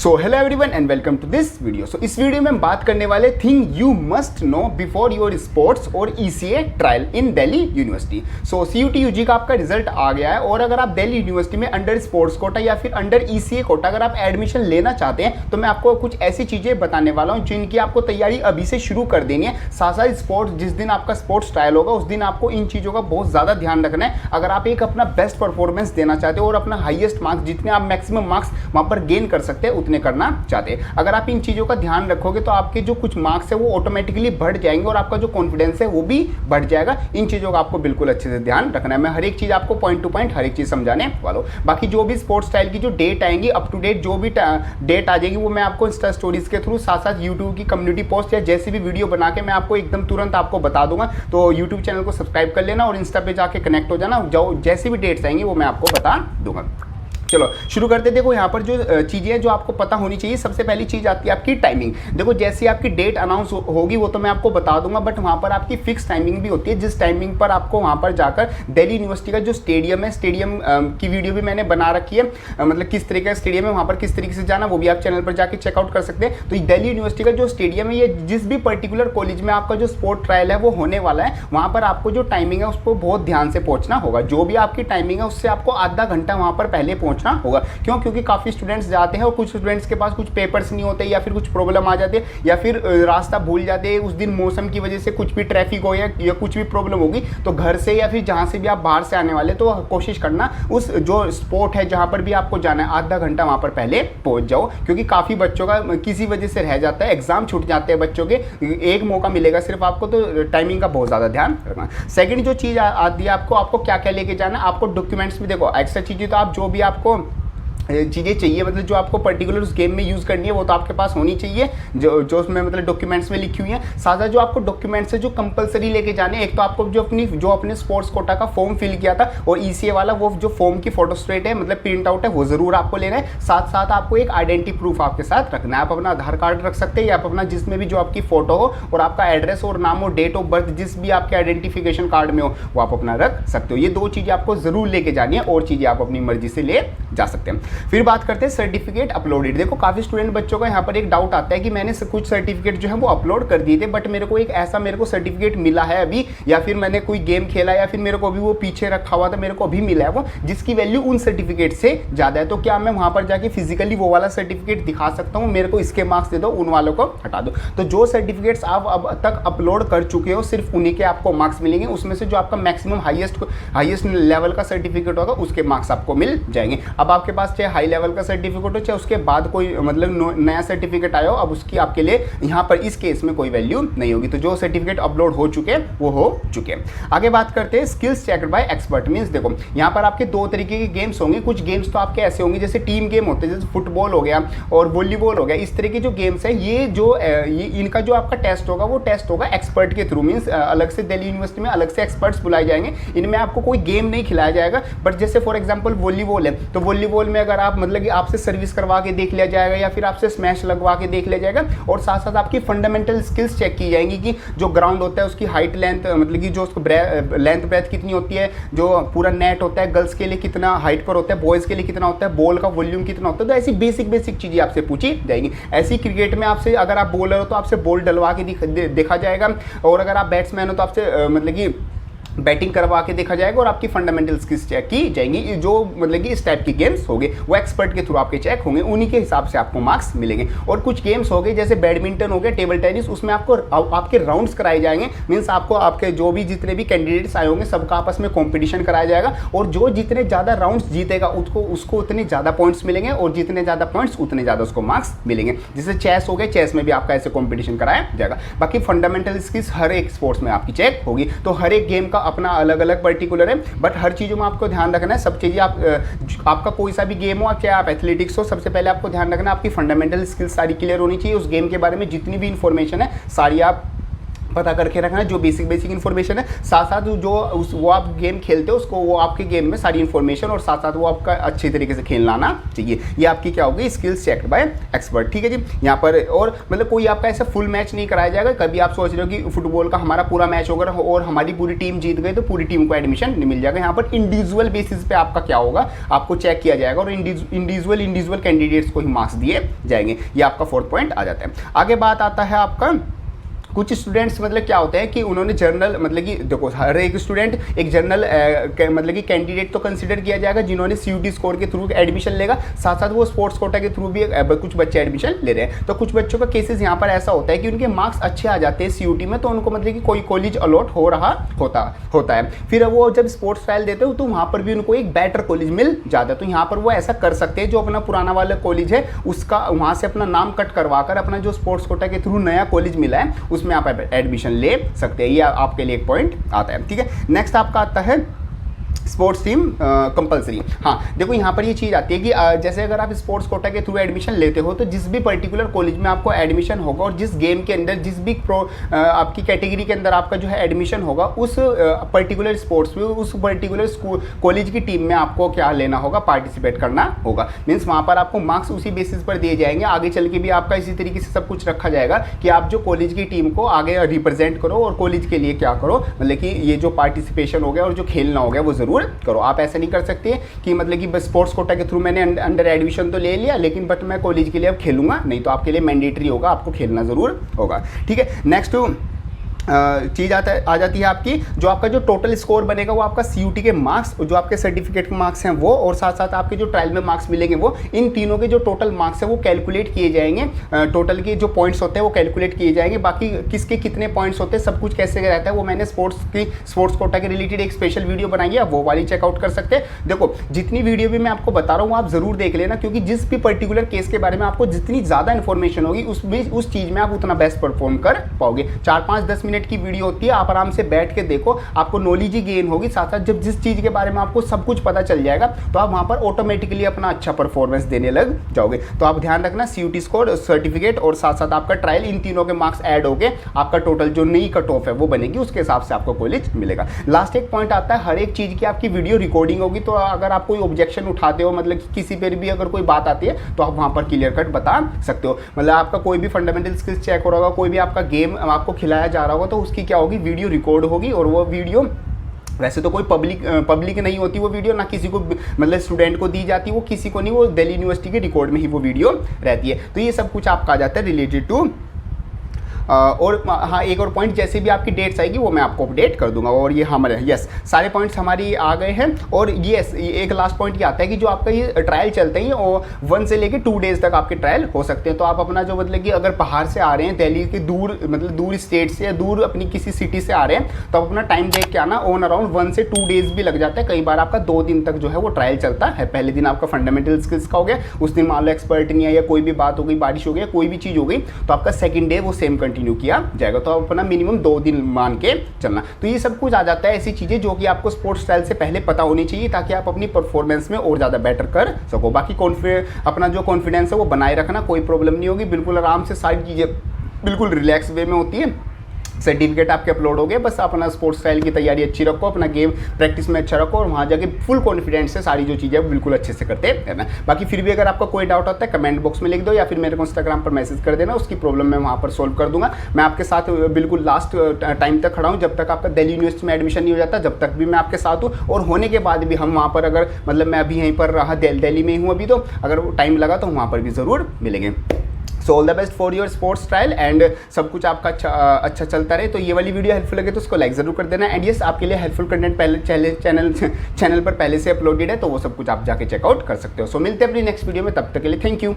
So hello everyone and welcome to this video. So इस video में हम बात करने वाले thing you must know before your sports or ECA trial in Delhi University. So CUET UG का आपका result आ गया है और अगर आप दिल्ली यूनिवर्सिटी में अंडर स्पोर्ट्स कोटा या फिर अंडर ईसीए कोटा अगर आप एडमिशन लेना चाहते हैं तो मैं आपको कुछ ऐसी चीज़ें बताने वाला हूँ जिनकी आपको तैयारी अभी से शुरू कर देनी है। साथ साथ स्पोर्ट्स जिस दिन आपका स्पोर्ट्स ट्रायल होगा उस दिन आपको इन चीज़ों का बहुत ज़्यादा ध्यान रखना है। अगर आप एक अपना बेस्ट परफॉर्मेंस देना चाहते हो और अपना हाईएस्ट मार्क्स जितने आप मैक्सिमम मार्क्स वहाँ पर गेन कर सकते हैं उतने करना चाहते हैं, अगर आप इन चीज़ों का ध्यान रखोगे तो आपके जो कुछ मार्क्स है वो ऑटोमेटिकली बढ़ जाएंगे और आपका जो कॉन्फिडेंस है वो भी बढ़ जाएगा। इन चीज़ों का आपको बिल्कुल अच्छे से ध्यान रखना है। मैं हर एक चीज़ आपको पॉइंट टू पॉइंट हर एक चीज़ समझाने वाला हूँ। बाकी जो भी स्पोर्ट्स स्टाइल की जो डेट आएंगी अप टू डेट जो भी डेट आ जाएगी वो मैं आपको इंस्टा स्टोरीज के थ्रू साथ साथ यूट्यूब की कम्युनिटी पोस्ट या जैसी भी वीडियो बना के मैं आपको एकदम तुरंत आपको बता दूंगा। तो यूट्यूब चैनल को सब्सक्राइब कर लेना और इंस्टा पे जाके कनेक्ट हो जाना, जो जैसी भी डेट्स आएंगी वो मैं आपको बता दूंगा। चलो शुरू करते। देखो यहाँ पर जो चीज़ें हैं जो आपको पता होनी चाहिए, सबसे पहली चीज़ आती है आपकी टाइमिंग। देखो जैसी आपकी डेट अनाउंस होगी वो तो मैं आपको बता दूंगा, बट वहाँ पर आपकी फिक्स टाइमिंग भी होती है जिस टाइमिंग पर आपको वहाँ पर जाकर दिल्ली यूनिवर्सिटी का जो स्टेडियम है, स्टेडियम की वीडियो भी मैंने बना रखी है, मतलब किस तरीके का स्टेडियम है, वहाँ पर किस तरीके से जाना वो भी आप चैनल पर जाकर चेकआउट कर सकते हैं। तो दिल्ली यूनिवर्सिटी का जो स्टेडियम है ये जिस भी पर्टिकुलर कॉलेज में आपका जो स्पोर्ट ट्रायल है वो होने वाला है, वहाँ पर आपको जो टाइमिंग है उसको बहुत ध्यान से पहुँचना होगा। जो भी आपकी टाइमिंग है उससे आपको आधा घंटा वहाँ पर पहले पहुँचना होगा। क्योंकि काफ़ी स्टूडेंट्स जाते हैं और कुछ स्टूडेंट्स के पास कुछ पेपर्स नहीं होते या फिर कुछ प्रॉब्लम आ जाती है या फिर रास्ता भूल जाते हैं, उस दिन मौसम की वजह से कुछ भी ट्रैफिक हो या कुछ भी प्रॉब्लम होगी तो घर से या फिर जहाँ से भी आप बाहर से आने वाले तो कोशिश करना उस जो स्पॉट है जहाँ पर भी आपको जाना है आधा घंटा वहाँ पर पहले पहुँच जाओ, क्योंकि काफ़ी बच्चों का किसी वजह से रह जाता है, एग्जाम छूट जाते हैं बच्चों के, एक मौका मिलेगा सिर्फ आपको, तो टाइमिंग का बहुत ज़्यादा ध्यान रखना। सेकेंड जो चीज़ आती है आपको क्या क्या लेके जाना है, आपको डॉक्यूमेंट्स में देखो एक्स्ट्रा चीज़ें तो आप जो भी आपको चीज़ें चाहिए मतलब जो आपको पर्टिकुलर उस गेम में यूज़ करनी है वो तो आपके पास होनी चाहिए जो उसमें मतलब डॉक्यूमेंट्स में लिखी हुई है। साथ साथ जो आपको डॉक्यूमेंट्स है जो कंपलसरी लेके जाने, एक तो आपको जो अपने स्पोर्ट्स कोटा का फॉर्म फिल किया था और ईसीए वाला वो जो फॉर्म की फोटोस्टेट है मतलब प्रिंट आउट है वो ज़रूर आपको लेना है। साथ साथ आपको एक आइडेंटिटी प्रूफ आपके साथ रखना है। आप अपना आधार कार्ड रख सकते हैं या आप अपना जिसमें भी जो आपकी फोटो हो और आपका एड्रेस और नाम हो, डेट ऑफ बर्थ जिस भी आपके आइडेंटिफिकेशन कार्ड में हो वो आप अपना रख सकते हो। ये दो चीज़ें आपको ज़रूर लेके जानी है और चीज़ें आप अपनी मर्जी से ले जा सकते हैं। फिर बात करते हैं सर्टिफिकेट अपलोडेड। देखो काफ़ी स्टूडेंट बच्चों का यहाँ पर एक डाउट आता है कि मैंने कुछ सर्टिफिकेट जो है वो अपलोड कर दिए थे बट मेरे को एक ऐसा सर्टिफिकेट मिला है अभी, या फिर मैंने कोई गेम खेला या फिर मेरे को अभी वो पीछे रखा हुआ था, मेरे को अभी मिला है वो जिसकी वैल्यू उन सर्टिफिकेट से ज़्यादा है, तो क्या मैं वहाँ पर जाके फिजिकली वो वाला सर्टिफिकेट दिखा सकता हूँ, मेरे को इसके मार्क्स दे दो, उन वालों को हटा दो। तो जो सर्टिफिकेट्स आप अब तक अपलोड कर चुके हो सिर्फ उन्हीं के आपको मार्क्स मिलेंगे, उसमें से जो आपका मैक्सिमम हाईएस्ट लेवल का सर्टिफिकेट होगा उसके मार्क्स आपको मिल जाएंगे। अब आपके पास चाहे हाई लेवल का सर्टिफिकेट हो चाहे उसके बाद कोई मतलब नया सर्टिफिकेट आया हो, अब उसकी आपके लिए यहाँ पर इस केस में कोई वैल्यू नहीं होगी। तो जो सर्टिफिकेट अपलोड हो चुके हैं वो हो चुके हैं। आगे बात करते हैं skills checked by expert. Means देखो यहाँ पर आपके दो तरीके के गेम्स होंगे। कुछ गेम्स तो आपके ऐसे होंगे जैसे टीम गेम होते हैं, जैसे फुटबॉल हो गया और वॉलीबॉल हो गया, इस तरह के जो गेम्स है ये इनका जो आपका टेस्ट होगा वो टेस्ट होगा एक्सपर्ट के थ्रू। मींस अलग से दिल्ली यूनिवर्सिटी में अलग से एक्सपर्ट्स बुलाए जाएंगे, इनमें आपको कोई गेम नहीं खिलाया जाएगा। बट जैसे फॉर एग्जाम्पल वॉलीबॉल है तो वॉलीबॉल में अगर आप मतलब कि आपसे सर्विस करवा के देख लिया जाएगा या फिर आपसे स्मैश लगवा के देख लिया जाएगा और साथ साथ आपकी फंडामेंटल स्किल्स चेक की जाएंगी कि जो ग्राउंड होता है उसकी हाइट लेंथ मतलब कि जो उसको लेंथ ब्रेथ कितनी होती है, जो पूरा नेट होता है गर्ल्स के लिए कितना हाइट पर होता है, बॉयज़ के लिए कितना होता है, बॉल का वॉल्यूम कितना होता है, तो ऐसी बेसिक चीज़ें आपसे पूछी जाएंगी। ऐसी क्रिकेट में आपसे अगर आप बॉलर हो तो आपसे बॉल डलवा के देखा जाएगा और अगर आप बैट्समैन हो तो आपसे मतलब कि बैटिंग करवा के देखा जाएगा और आपकी फंडामेंटल स्किल्स चेक की जाएंगी। जो मतलब कि इस टाइप के गेम्स होंगे वो एक्सपर्ट के थ्रू आपके चेक होंगे, उन्हीं के हिसाब से आपको मार्क्स मिलेंगे। और कुछ गेम्स हो गए जैसे बैडमिंटन हो गया, टेबल टेनिस, उसमें आपको आपके राउंड्स कराए जाएंगे। मीन्स आपको आपके जो भी जितने भी कैंडिडेट्स आए होंगे सबका आपस में कॉम्पिटिशन कराया जाएगा और जो जितने ज़्यादा राउंड्स जीतेगा उसको उतने ज़्यादा पॉइंट्स मिलेंगे और जितने ज़्यादा पॉइंट्स उतने ज़्यादा उसको मार्क्स मिलेंगे। जैसे चेस हो गए, चेस में भी आपका ऐसे कॉम्पिटिशन कराया जाएगा। बाकी फंडामेंटल स्किल्स हर एक स्पोर्ट्स में आपकी चेक होगी। तो हर एक गेम का अपना अलग अलग पर्टिकुलर है, बट हर चीज़ों में आपको ध्यान रखना है। सब चीज़ें आपका कोई सा भी गेम हो चाहे आप एथलेटिक्स हो, सबसे पहले आपको ध्यान रखना है आपकी फंडामेंटल स्किल्स सारी क्लियर होनी चाहिए। उस गेम के बारे में जितनी भी इंफॉर्मेशन है सारी आप पता करके रखना जो बेसिक इन्फॉर्मेशन है, साथ साथ जो वो आप गेम खेलते हो उसको वो आपके गेम में सारी इन्फॉर्मेशन और साथ साथ वो आपका अच्छी तरीके से खेलना आना चाहिए। ये आपकी क्या होगी, स्किल्स चेक्ड बाय एक्सपर्ट। ठीक है जी, यहाँ पर और मतलब कोई आपका ऐसा फुल मैच नहीं कराया जाएगा। कभी आप सोच रहे हो कि फुटबॉल का हमारा पूरा मैच होगा और हमारी पूरी टीम जीत गई तो पूरी टीम को एडमिशन नहीं मिल जाएगा। यहाँ पर इंडिविजुअल बेसिस पे आपका क्या होगा, आपको चेक किया जाएगा और इंडिविजुअल कैंडिडेट्स को ही मार्क्स दिए जाएंगे। ये आपका 4th पॉइंट आ जाता है। आगे बात आता है आपका कुछ स्टूडेंट्स मतलब क्या होते हैं कि उन्होंने जर्नल मतलब कि देखो हर एक स्टूडेंट एक जर्नल मतलब कि कैंडिडेट तो कंसीडर किया जाएगा जिन्होंने CUT स्कोर के थ्रू एडमिशन लेगा, साथ साथ वो स्पोर्ट्स कोटा के थ्रू भी कुछ बच्चे एडमिशन ले रहे हैं। तो कुछ बच्चों का केसेस यहाँ पर ऐसा होता है कि उनके मार्क्स अच्छे आ जाते हैं CUT में, तो उनको मतलब कि कोई कॉलेज अलॉट हो रहा होता है। फिर वो जब स्पोर्ट्स ट्रायल देते हो तो वहाँ पर भी उनको एक बेटर कॉलेज मिल जाता है। तो यहाँ पर वो ऐसा कर सकते हैं, जो अपना पुराना वाला कॉलेज है उसका वहाँ से अपना नाम कट करवा कर अपना जो स्पोर्ट्स कोटा के थ्रू नया कॉलेज मिला है उसमें आप एडमिशन ले सकते हैं। ये आपके लिए एक पॉइंट आता है। ठीक है, नेक्स्ट आपका आता है स्पोर्ट्स टीम कंपलसरी। हाँ देखो यहाँ पर ये चीज़ आती है कि जैसे अगर आप स्पोर्ट्स कोटा के थ्रू एडमिशन लेते हो तो जिस भी पर्टिकुलर कॉलेज में आपको एडमिशन होगा और जिस गेम के अंदर जिस भी आपकी कैटेगरी के अंदर आपका जो है एडमिशन होगा उस पर्टिकुलर स्पोर्ट्स में उस पर्टिकुलर कॉलेज की टीम में आपको क्या लेना होगा, पार्टिसिपेट करना होगा। मीन्स वहाँ पर आपको मार्क्स उसी बेसिस पर दिए जाएंगे। आगे चल के भी आपका इसी तरीके से सब कुछ रखा जाएगा कि आप जो कॉलेज की टीम को आगे रिप्रेजेंट करो और कॉलेज के लिए क्या करो, मतलब कि ये जो पार्टिसिपेशन हो गया और जो खेलना हो गया वो ज़रूर करो। आप ऐसा नहीं कर सकते कि मतलब कि बस स्पोर्ट्स कोटा के थ्रू मैंने अंडर एडमिशन तो ले लिया लेकिन बट मैं कॉलेज के लिए अब खेलूंगा नहीं, तो आपके लिए मैंडेटरी होगा, आपको खेलना ज़रूर होगा। ठीक है, नेक्स्ट चीज़ आ जाती है आपकी जो आपका जो टोटल स्कोर बनेगा वो आपका CUT के मार्क्स, जो आपके सर्टिफिकेट के मार्क्स हैं वो, और साथ साथ आपके जो ट्रायल में मार्क्स मिलेंगे वो, इन तीनों के जो टोटल मार्क्स हैं वो कैलकुलेट किए जाएंगे। टोटल के जो पॉइंट्स होते हैं वो कैलकुलेट किए जाएंगे। बाकी किसके कितने पॉइंट्स होते हैं सब कुछ कैसे रहता है वो मैंने स्पोर्ट्स कोटा के रिलेटेड एक स्पेशल वीडियो बनाई है, वो वाली चेकआउट कर सकते हैं। देखो जितनी वीडियो भी मैं आपको बता रहा हूँ आप ज़रूर देख लेना, क्योंकि जिस भी पर्टिकुलर केस के बारे में आपको जितनी ज़्यादा इन्फॉर्मेशन होगी उस चीज़ में आप उतना बेस्ट परफॉर्म कर पाओगे। 4-5-10 मिनट की वीडियो होती है, आप आराम से बैठ के देखो, आपको नॉलेज ही गेन होगी। साथ साथ जब जिस चीज़ के बारे में आपको सब कुछ पता चल जाएगा तो आप वहाँ पर ऑटोमेटिकली अपना अच्छा परफॉर्मेंस देने लग जाओगे। तो आप ध्यान रखना CUT स्कोर, सर्टिफिकेट और साथ साथ आपका ट्रायल, इन तीनों के मार्क्स ऐड होके आपका टोटल जो नई कट ऑफ है वो बनेगी, उसके हिसाब से आपको कॉलेज मिलेगा। लास्ट एक पॉइंट आता है, हर एक चीज़ की आपकी वीडियो रिकॉर्डिंग होगी, तो अगर आप कोई ऑब्जेक्शन उठाते हो, मतलब कि किसी पर भी अगर कोई बात आती है तो आप वहाँ पर क्लियर कट बता सकते हो। मतलब आपका कोई भी फंडामेंटल स्किल्स चेक हो रहा होगा, कोई भी आपका गेम आपको खिलाया जा रहा होगा तो उसकी क्या होगी, वीडियो रिकॉर्ड होगी। और वो वीडियो वैसे तो कोई पब्लिक नहीं होती वो वीडियो, ना किसी को मतलब स्टूडेंट को दी जाती, वो किसी को नहीं, वो दिल्ली यूनिवर्सिटी के रिकॉर्ड में ही वो वीडियो रहती है। तो ये सब कुछ आपका आ जाता है रिलेटेड टू और हाँ एक और पॉइंट, जैसे भी आपकी डेट्स आएगी वो मैं आपको अपडेट कर दूंगा। और ये हमारे यस सारे पॉइंट्स हमारी आ गए हैं। और यस एक लास्ट पॉइंट ये आता है कि जो आपका ये ट्रायल चलते हैं वो 1 से लेके 2 डेज तक आपके ट्रायल हो सकते हैं। तो आप अपना जो मतलब कि अगर बाहर से आ रहे हैं, दिल्ली के दूर मतलब दूर स्टेट से या दूर अपनी किसी सिटी से आ रहे हैं, तो आप अपना टाइम देख के आना। ऑन अराउंड 1 से 2 डेज भी लग जाता है, कई बार आपका 2 दिन तक जो है वो ट्रायल चलता है। पहले दिन आपका फंडामेंटल स्किल्स का हो गया, उस दिन मान लो एक्सपर्ट नहीं है या कोई भी बात हो गई, बारिश हो गई, कोई भी चीज़ हो गई, तो आपका सेकंड डे वो सेम कंटिन्यू किया जाएगा। तो आप अपना मिनिमम 2 दिन मान के चलना। तो ये सब कुछ आ जाता है, ऐसी चीज़ें जो कि आपको स्पोर्ट्स ट्रायल से पहले पता होनी चाहिए, ताकि आप अपनी परफॉर्मेंस में और ज़्यादा बेटर कर सको। बाकी अपना जो कॉन्फिडेंस है वो बनाए रखना, कोई प्रॉब्लम नहीं होगी, बिल्कुल आराम से सारी चीज़ें बिल्कुल रिलैक्स वे में होती है। सर्टिफिकेट आपके अपलोड हो गए, बस अपना स्पोर्ट्स स्टाइल की तैयारी अच्छी रखो, अपना गेम प्रैक्टिस में अच्छा रखो और वहाँ जाके फुल कॉन्फिडेंस से सारी जो चीज़ें बिल्कुल अच्छे से करते रहना। बाकी फिर भी अगर आपका कोई डाउट होता है कमेंट बॉक्स में लिख दो या फिर मेरे को इंस्टाग्राम पर मैसेज कर देना, उसकी प्रॉब्लम मैं वहाँ पर सोल्व कर दूंगा। मैं आपके साथ बिल्कुल लास्ट टाइम तक खड़ा हूँ, जब तक आपका दिल्ली यूनिवर्सिटी में एडमिशन नहीं हो जाता जब तक भी मैं आपके साथ हूँ, और होने के बाद भी हम वहाँ पर अगर मतलब मैं अभी यहीं पर रहा दिल्ली में ही हूँ अभी, तो अगर टाइम लगा तो वहाँ पर भी ज़रूर मिलेंगे। So all the best for your sports trial and सब कुछ आपका अच्छा चलता रहे। तो ये वाली वीडियो हेल्पफुल लगे तो उसको लाइक ज़रूर कर देना। एंड यस आपके लिए हेल्पफुल कंटेंट पहले चैनल पर पहले से अपलोडेड है, तो वो सब कुछ आप जाके चेकआउट कर सकते हो। सो मिलते हैं अपनी नेक्स्ट वीडियो में, तब तक के लिए थैंक यू।